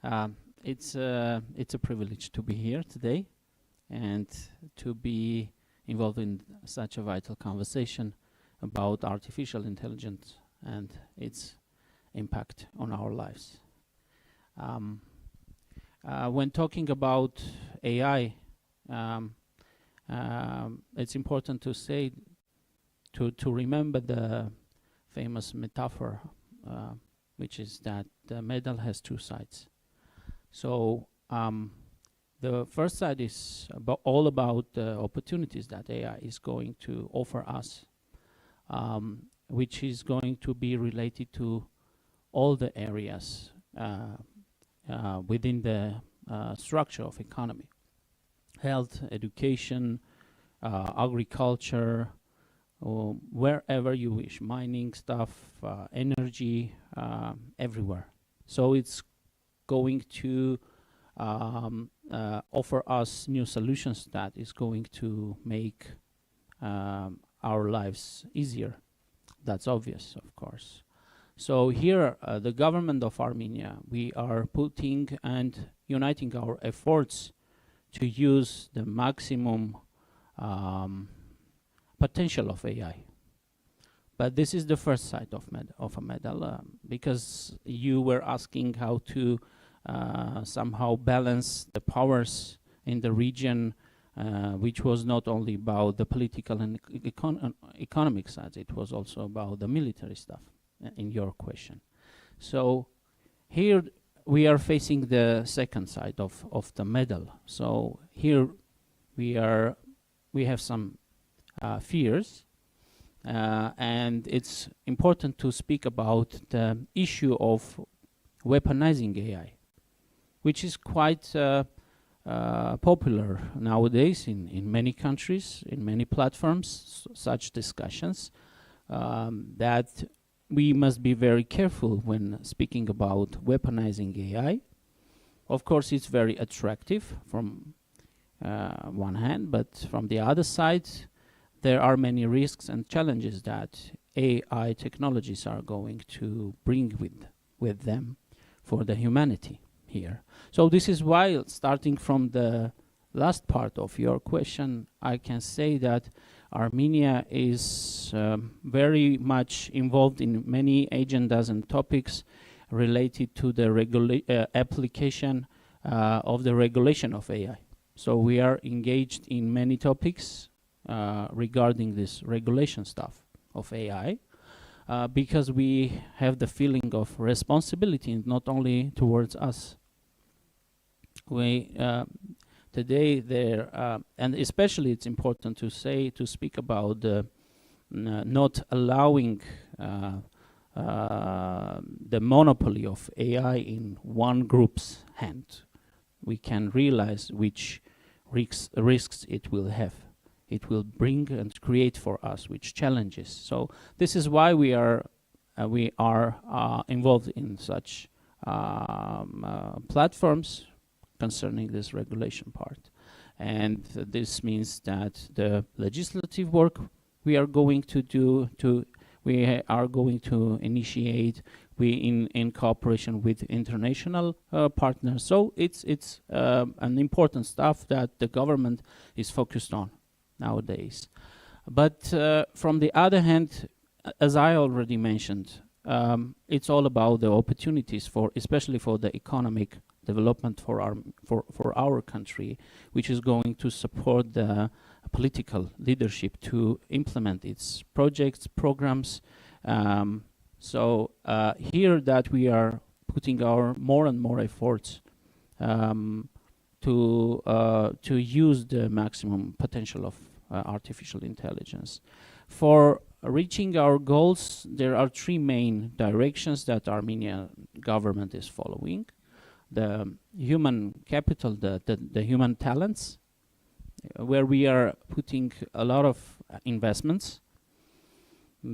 It's a privilege to be here today and to be involved in such a vital conversation about artificial intelligence and its impact on our lives. When talking about AI, it's important to say, to remember the famous metaphor, which is that the medal has two sides. So the first side is all about the opportunities that AI is going to offer us, which is going to be related to all the areas within the structure of economy: health, education, agriculture, or wherever you wish, mining stuff, energy, everywhere. So it's going to offer us new solutions that is going to make our lives easier. That's obvious, of course. So here, the government of Armenia, we are putting and uniting our efforts to use the maximum potential of AI. But this is the first side of a medal, because you were asking how to somehow balance the powers in the region, which was not only about the political and economic side, it was also about the military stuff in your question. So here we are facing the second side of the medal. So here we have some fears, and it's important to speak about the issue of weaponizing AI, which is quite popular nowadays in many countries, in many platforms, such discussions, that we must be very careful when speaking about weaponizing AI. Of course, it's very attractive from one hand, but from the other side, there are many risks and challenges that AI technologies are going to bring with them for the humanity here. So this is why, starting from the last part of your question, I can say that Armenia is very much involved in many agendas and topics related to the application of the regulation of AI. So we are engaged in many topics regarding this regulation stuff of AI, because we have the feeling of responsibility not only towards us. We today there, and especially it's important to speak about the not allowing the monopoly of AI in one group's hand. We can realize which risks it will have. It will bring and create for us, which challenges. So this is why we are involved in such platforms concerning this regulation part. And this means that the legislative work we are going to do, we are going to initiate in cooperation with international partners. So it's an important stuff that the government is focused on nowadays. But from the other hand, as I already mentioned, it's all about the opportunities especially for the economic development for our country, which is going to support the political leadership to implement its projects, programs. So here that we are putting our more and more efforts to use the maximum potential of artificial intelligence. For reaching our goals, there are three main directions that Armenian government is following: the human capital, the human talents, where we are putting a lot of investments,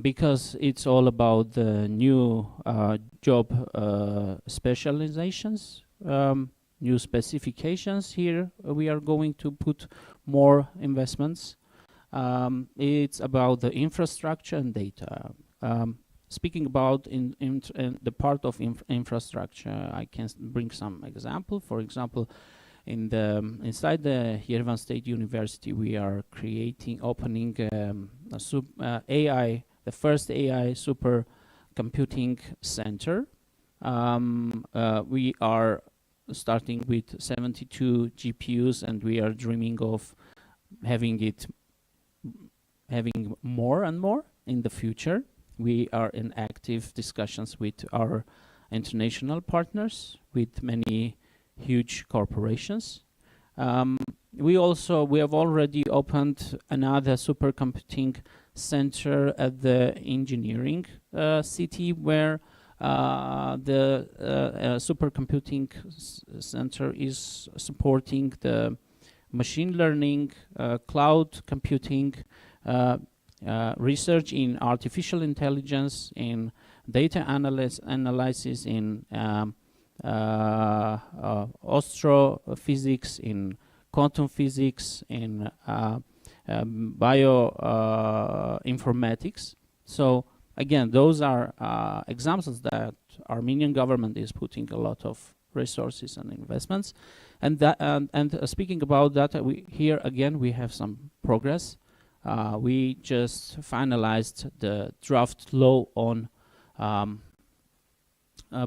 because it's all about the new job specializations, new specifications. Here we are going to put more investments. It's about the infrastructure and data. speaking about in the part of infrastructure, I can bring some example. For example, inside the Yerevan State University, we are opening AI, the first AI supercomputing center. We are starting with 72 GPUs, and we are dreaming of having more and more in the future. We are in active discussions with our international partners, with many huge corporations. We have already opened another supercomputing center at the engineering city, where the supercomputing center is supporting the machine learning, cloud computing, research in artificial intelligence, in data analysis, in astrophysics, in quantum physics, in bioinformatics. So again, those are examples that Armenian government is putting a lot of resources and investments. And speaking about that, here again we have some progress. We just finalized the draft law on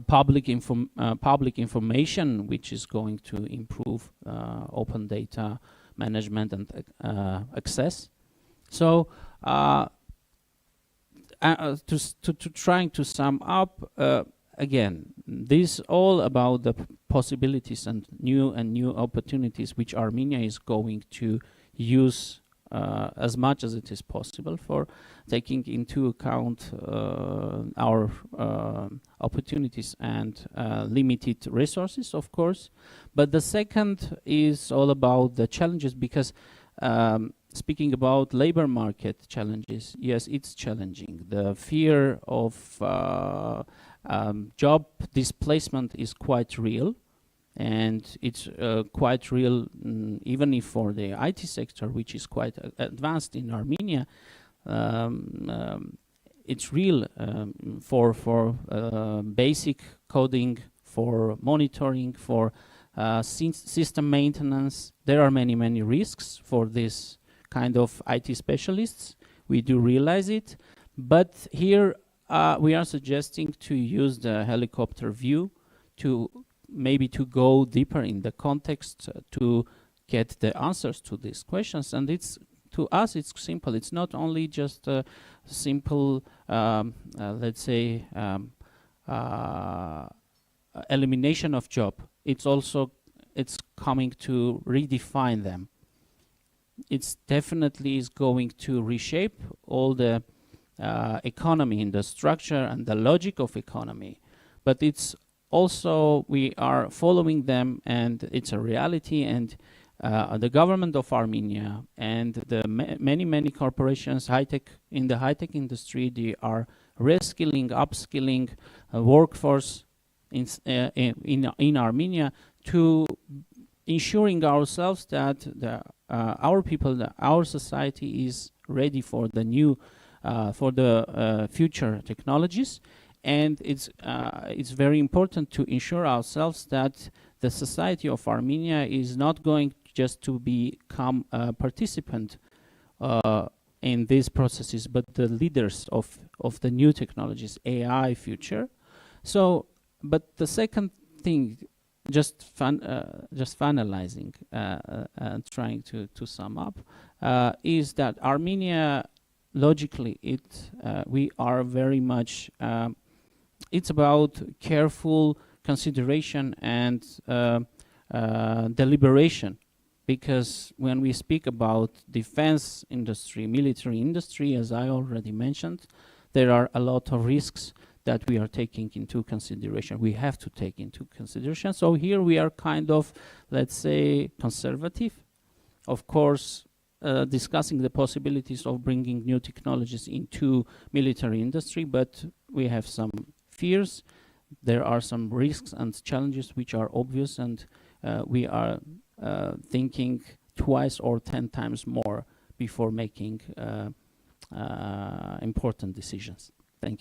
public information, which is going to improve open data management and access. So trying to sum up, again, this all about the possibilities and new opportunities which Armenia is going to use as much as it is possible, for taking into account our opportunities and limited resources, of course. But the second is all about the challenges, because speaking about labor market challenges, yes, it's challenging. The fear of job displacement is quite real. And it's quite real, even if for the IT sector, which is quite advanced in Armenia, it's real for basic coding, for monitoring, for system maintenance. There are many risks for this kind of IT specialists. We do realize it, but here we are suggesting to use the helicopter view to maybe to go deeper in the context to get the answers to these questions. And to us it's simple. It's not only just a simple let's say elimination of job. It's coming to redefine them. It's definitely is going to reshape all the economy in the structure and the logic of economy, but it's also, we are following them, and it's a reality. And the government of Armenia and the many corporations, in the high-tech industry, they are reskilling, upskilling workforce in Armenia, to ensuring ourselves that our people, our society is ready for the new, for the future technologies. And it's very important to ensure ourselves that the society of Armenia is not going just to become a participant in these processes, but the leaders of the new technologies, AI future. So, but the second thing, just finalizing and trying to sum up, is that Armenia, logically, we are very much. It's about careful consideration and deliberation, because when we speak about defense industry, military industry, as I already mentioned, there are a lot of risks that we are taking into consideration. We have to take into consideration. So here we are kind of, let's say, conservative. Of course, discussing the possibilities of bringing new technologies into military industry, but we have some fears. There are some risks and challenges which are obvious, and we are thinking twice or 10 times more before making important decisions. Thank you.